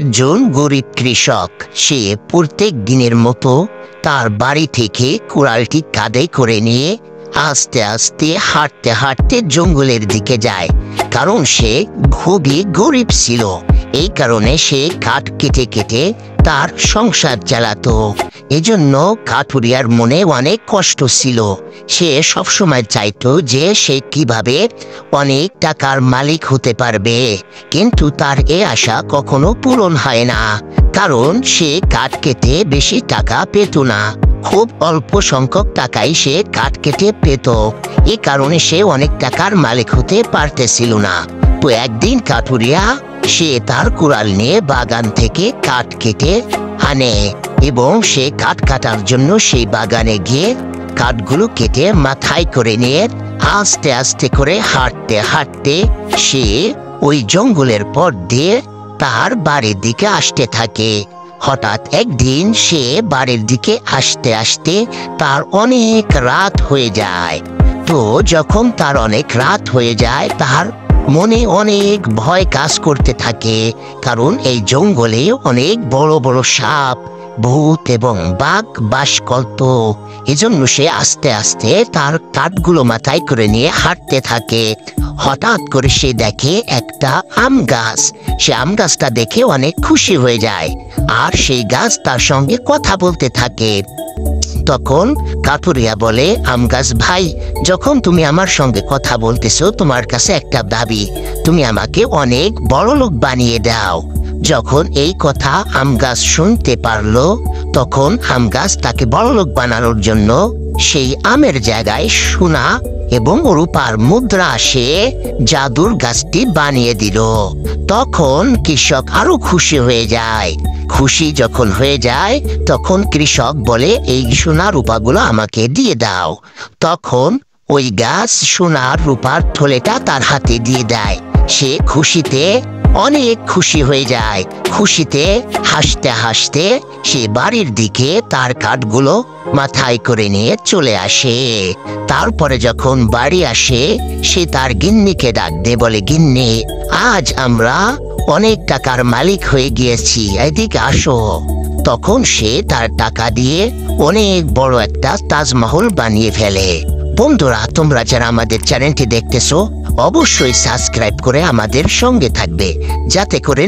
একজন গরিব কৃষক। সে প্রত্যেক দিনের মতো তার বাড়ি থেকে কুড়ালটি কাঁধে করে নিয়ে আস্তে আস্তে হাঁটতে হাঁটতে জঙ্গলের দিকে যায়। কারণ সে খুবই গরিব ছিল, এই কারণে সে কাঠ কেটে কেটে তার সংসার চালাতো। এজন্য কাঠুরিয়ার মনে অনেক কষ্ট ছিল। সে সবসময় চাইতো যে সে কিভাবে অনেক টাকার মালিক হতে পারবে, কিন্তু তার এ আশা কখনো পূরণ হয় না। কারণ সে কাঠ কেটে বেশি টাকা পেত না, খুব অল্প সংখ্যক টাকাই সে কাঠ কেটে পেত। এ কারণে সে অনেক টাকার মালিক হতে পারতেছিল না। তো একদিন কাঠুরিয়া সে তার কুড়াল নিয়ে বাগান থেকে কাঠ কেটে আনে এবং সে কাঠ কাটার জন্য সেই বাগানে গিয়ে কাঠগুলো কেটে মাথায় করে নিয়ে আস্তে আস্তে করে হাঁটতে হাঁটতে সে ওই জঙ্গলের পথ দিয়ে তার বাড়ির দিকে আসতে থাকে। হঠাৎ একদিন সে বাড়ির দিকে আসতে আসতে তার অনেক রাত হয়ে যায়। তো যখন তার অনেক রাত হয়ে যায়, তার মনে অনেক ভয় কাজ করতে থাকে। কারণ এই জঙ্গলে অনেক বড় বড় সাপ, ভূত এবং বাঘ বাস করত। এজন্য সে আস্তে আস্তে তার কাঠগুলো মাথায় করে নিয়ে হাঁটতে থাকে। হঠাৎ করে সে দেখে একটা আম গাছ। সে আম গাছটা দেখে অনেক খুশি হয়ে যায়, আর সেই গাছ তার সঙ্গে কথা বলতে থাকে। তখন কাঠুরিয়া বলে, আম গাছ ভাই, যখন তুমি আমার সঙ্গে কথা বলতেছো, তোমার কাছে একটা দাবি, তুমি আমাকে অনেক বড় লোক বানিয়ে দাও। যখন এই কথা আম গাছ শুনতে পারলো, তখন আম গাছ তাকে বড়লোক বানানোর জন্য সেই আমের জায়গায় সোনা এবং রূপার মুদ্রা সে জাদুর গাছটি বানিয়ে দিল। তখন কৃষক আরো খুশি হয়ে যায়। খুশি যখন হয়ে যায়, তখন কৃষক বলে, এই সোনা রূপাগুলো আমাকে দিয়ে দাও। তখন ওই গাছ সোনার রূপার থলেটা তার হাতে দিয়ে দেয়। সে খুশিতে অনেক খুশি হয়ে যায়। খুশিতে হাসতে হাসতে সে বাড়ির দিকে তার কাঠগুলো মাথায় করে নিয়ে চলে আসে। তারপরে যখন বাড়ি আসে, সে তার গিন্নিকে ডাক দিয়ে বলে, গিন্নি, আজ আমরা অনেক টাকার মালিক হয়ে গিয়েছি, এদিকে আসো। তখন সে তার টাকা দিয়ে অনেক বড় একটা তাজমহল বানিয়ে ফেলে। বন্ধুরা, তোমরা যারা আমাদের চ্যানেলটি দেখতেছো, অবশ্যই সাবস্ক্রাইব করে আমাদের সঙ্গে থাকবে, যাতে করে